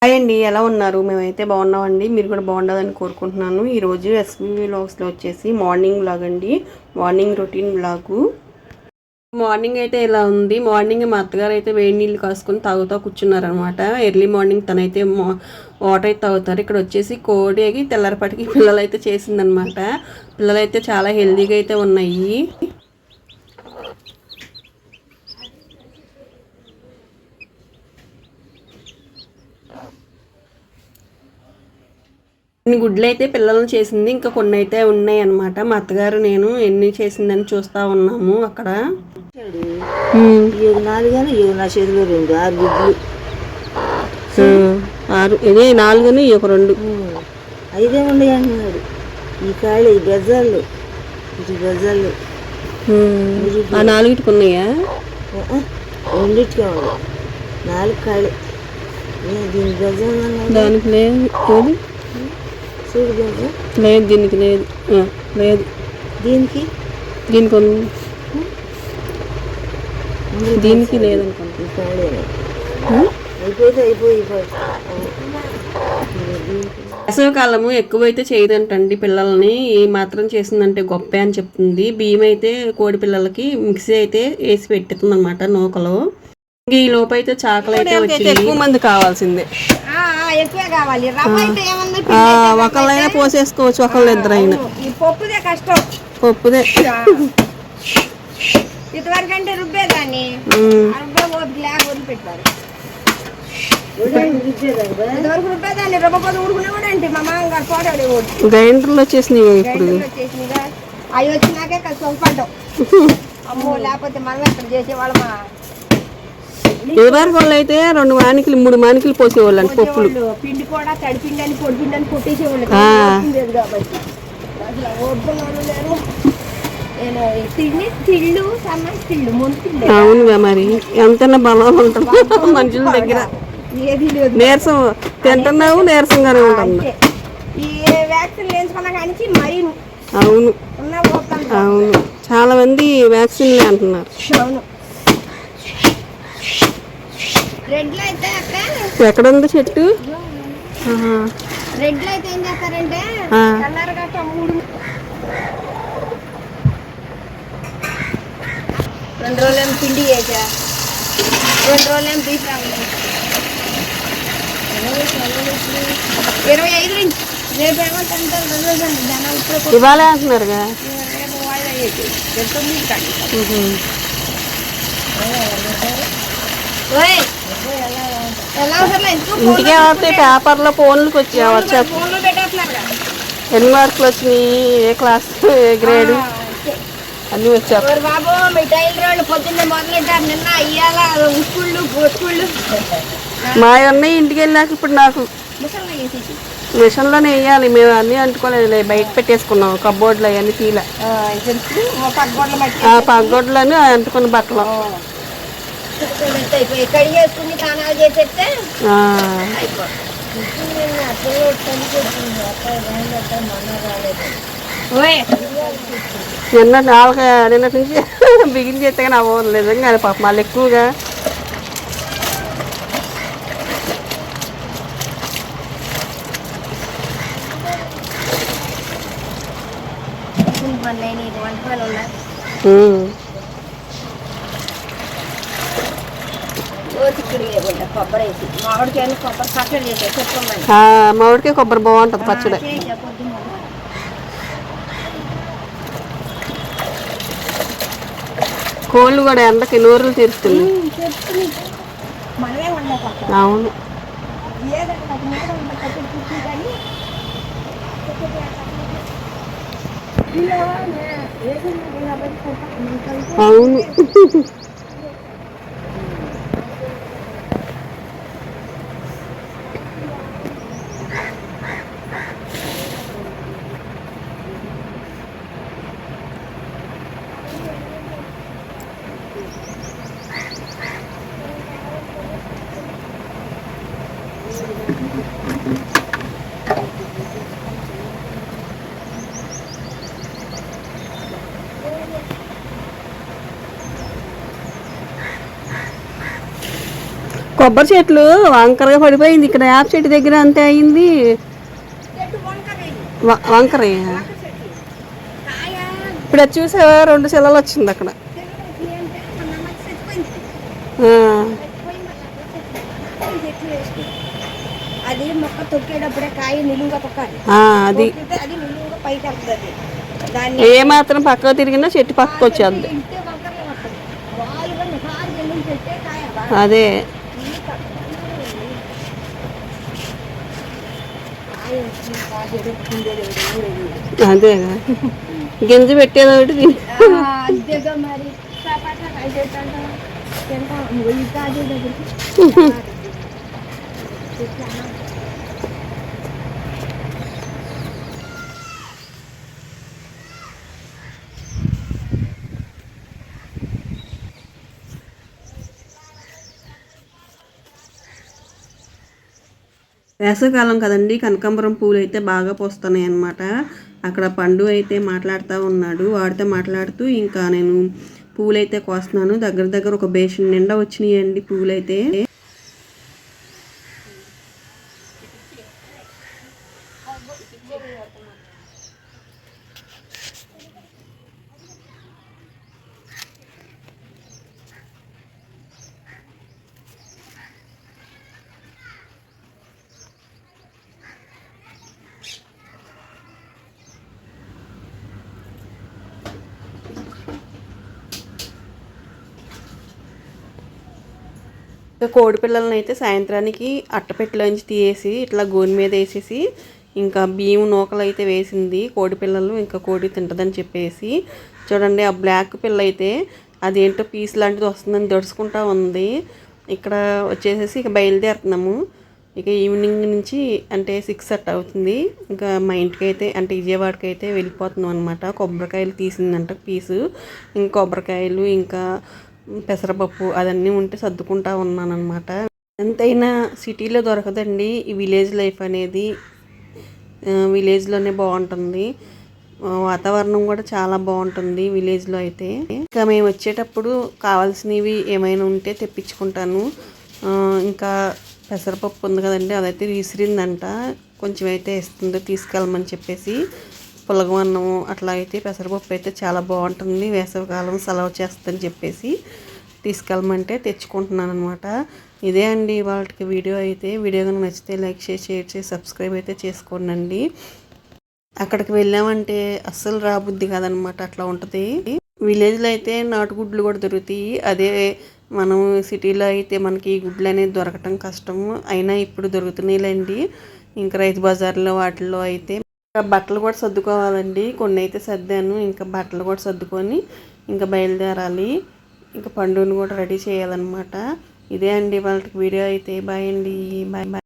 Hi అండి, ఎలా ఉన్నారు? మేమైతే బాగున్నామండి. మీరు కూడా బాగుండాలని కోరుకుంటున్నాను. ఈరోజు ఎస్బీవీ వ్లాగ్స్లో వచ్చేసి మార్నింగ్ వ్లాగ్ అండి. Morning routine vlog. మార్నింగ్ అయితే ఇలా ఉంది. మార్నింగ్ మా అత్తగారు అయితే వేడి నీళ్ళు కాసుకొని తాగుతూ కూర్చున్నారనమాట. ఎర్లీ మార్నింగ్ తనైతే వాటర్ అయితే తాగుతారు. ఇక్కడ వచ్చేసి కోడికి తెల్లరపాటికి పిల్లలు అయితే చేసిందనమాట. పిల్లలు అయితే చాలా హెల్దీగా అయితే ఉన్నాయి. కొన్ని గుడ్లు అయితే పిల్లలను చేసింది, ఇంకా కొన్ని అయితే ఉన్నాయి అనమాట. మా అత్తగారు నేను ఎన్ని చేసిందని చూస్తా ఉన్నాము అక్కడ. 6 ఇదే 4 ఒక 2 5 ఉన్నాయి అంటున్నాడు. ఈ కాళ్ళు ఈ గజాలు ఇది గజాలు ఆ 4కి ఉన్నాయా? రెండిటికే ఉన్నాయి 4 కాళ్ళు. దీని గజాలు దానికి లేదు చూడు గజ లేదు, దీనికి లేదు లేదు, దీనికి దీనికి ఉంది, దీనికి లేదనుకోండి. వేసవికాలము ఎక్కువైతే చేయదంటండి పిల్లల్ని. ఈ మాత్రం చేసిందంటే గొప్ప అని చెప్తుంది. బియ్యం అయితే కోడి పిల్లలకి మిక్సీ అయితే వేసి పెట్టుతుంది అనమాట నూకలో. ఈ లోపు అయితే చాకలు అయితే వచ్చి ఎక్కువ మంది కావాల్సిందే. ఒకళ్ళైనా పోసేసుకోవచ్చు, ఒకళ్ళు ఇద్దరైనా. పప్పుదే ఇంతవరకంటే రుబ్బేదాన్ని పెట్టారు. గ్రైండర్లు వచ్చేసినాయి ఇప్పుడు. అవి వచ్చినాకే సొంపడ్డాం. అమ్మో లేకపోతే మనం ఎక్కడ చేసేవాళ్ళమా. ఇదివరకు వాళ్ళు అయితే 2 మానికలు 3 మానికలు పోసేవాళ్ళు అండి పప్పులు. పిండి కూడా తడిపిండి అని పొడి పిండి అని కొట్టేసేవాళ్ళు కాబట్టి అవునుగా మరి ఎంతైనా బలం ఉంటుంది మనుషుల దగ్గర. నీరసం తింటున్నావు, నీరసంగానే ఉంటుంది. అవును అవును, చాలా మంది వ్యాక్సిన్లే అంటున్నారు. ఎక్కడ ఉంది చెట్టు? రెడ్లు అయితే ఏం చేస్తారంటే 2 రోజులేమో పిండి చేసా, 2 రోజులేమో బీఫ్ రావాలి. 25 నుంచి రేపేమో 2 రోజులు జనాలు ఇవాళ అంటున్నారుగా. ఇంటికే వస్తాయి పేపర్లో, ఫోన్లకు వచ్చా. ఎన్ని మార్కులు వచ్చినాయి, ఏ క్లాస్, ఏ గ్రేడ్ అన్నీ వచ్చారు. బాబు మిఠాయిల రోడ్లు పొద్దున్నే మొదలెట్టారు. నిన్న అయ్యాల స్కూళ్ళు మా అన్నయ్య ఇంటికి వెళ్ళాక ఇప్పుడు నాకు మిషన్లోనే వేయాలి. మేము అన్నీ అంటుకోలేదు, బయట పెట్టేసుకున్నాం. కబ్బోర్డులు అవన్నీ తీల పగ్గొడ్లని అంటుకున్న బట్టలు కడిగేసుకుని స్నానాలు చేసేస్తే నిన్నటి నుంచి బిగిన్ చేస్తే కానీ అవ్వదు నిజంగా. పాప మళ్ళీ ఎక్కువగా మామిడికాయ కొబ్బరి బాగుంటుంది పచ్చడి. కోళ్ళు కూడా ఎండకి నూరులు తీరుస్తుంది. అవును అవును కొబ్బరి చెట్లు వంకరగా పడిపోయింది. ఇక్కడ యాప్ చెట్టు దగ్గర అంతే అయింది. వంకరయ్య ఇప్పుడు అది చూసావా 2 సెలవులు వచ్చింది అక్కడ. అది మొక్క తొక్కేటప్పుడే కాయ నిలువుగా తొక్కాలి. అది అది నిలువుగా పైకి వెళ్తుంది. దాన్ని ఏ మాత్రం పక్కకు తిరిగినా చెట్టు పక్కకు వచ్చేద్ది. అదే అదేగా గింజ పెట్టేది ఒకటి అంతేగా మరి వేసవికాలం కదండి, కనకాంబరం పూలు అయితే బాగా పూస్తున్నాయి అన్నమాట. అక్కడ పండు అయితే మాట్లాడుతూ ఉన్నాడు. వాడితో మాట్లాడుతూ ఇంకా నేను పూలైతే కోస్తున్నాను. దగ్గర దగ్గర ఒక బేషన్ నిండా వచ్చినాయండి పూలైతే. కోడి పిల్లలని అయితే సాయంత్రానికి అట్టపెట్టెలోంచి తీసేసి ఇట్లా గోని మీద వేసేసి ఇంకా బియ్యం నూకలు అయితే వేసింది. కోడి పిల్లలు ఇంకా కోడి తింటుందని చెప్పేసి చూడండి. ఆ బ్లాక్ పిల్ల అయితే అదేంటో పీస్ లాంటిది వస్తుందని దడుచుకుంటా ఉంది. ఇక్కడ వచ్చేసేసి ఇక బయలుదేరుతున్నాము. ఇక ఈవినింగ్ నుంచి అంటే 6 అట్ట అవుతుంది. ఇంకా మా ఇంటికి అయితే అంటే విజయవాడకి అయితే వెళ్ళిపోతున్నాం అనమాట. కొబ్బరికాయలు తీసిందంట పీసు. ఇంకా కొబ్బరికాయలు ఇంకా పెసరపప్పు అదన్నీ ఉంటే సర్దుకుంటా ఉన్నాను అనమాట. ఎంతైనా సిటీలో దొరకదండి ఈ విలేజ్ లైఫ్ అనేది. విలేజ్లోనే బాగుంటుంది. వాతావరణం కూడా చాలా బాగుంటుంది విలేజ్లో అయితే. ఇంకా మేము వచ్చేటప్పుడు కావాల్సినవి ఏమైనా ఉంటే తెప్పించుకుంటాను. ఇంకా పెసరపప్పు ఉంది కదండి, అదైతే విసిరిందంట. కొంచెం అయితే ఇస్తుందో తీసుకెళ్ళమని చెప్పేసి పులగమన్నము అట్లా అయితే పెసరపప్పు అయితే చాలా బాగుంటుంది. వేసవికాలం సెలవు చేస్తుందని చెప్పేసి తీసుకెళ్ళమంటే తెచ్చుకుంటున్నాను అనమాట. ఇదే అండి వాళ్ళకి వీడియో అయితే. వీడియో కనుక నచ్చితే లైక్ చేసి షేర్ చేసి సబ్స్క్రైబ్ అయితే చేసుకోండి. అక్కడికి వెళ్ళామంటే అస్సలు రాబుద్ది కాదనమాట, అట్లా ఉంటుంది. విలేజ్లో అయితే నాటుగుడ్లు కూడా దొరుకుతాయి. అదే మనం సిటీలో అయితే మనకి గుడ్లు అనేది దొరకటం కష్టము. అయినా ఇప్పుడు దొరుకుతున్నాయిలేండి. ఇంకా రైతు బజార్లో వాటిల్లో అయితే బట్టలు కూడా సర్దుకోవాలండి. కొన్ని అయితే సర్దాను. ఇంకా బట్టలు కూడా సర్దుకొని ఇంకా బయలుదేరాలి. ఇంకా పండుని కూడా రెడీ చేయాలన్నమాట. ఇదే అండి వాళ్ళకి వీడియో అయితే. బాయ్ అండి. Bye bye.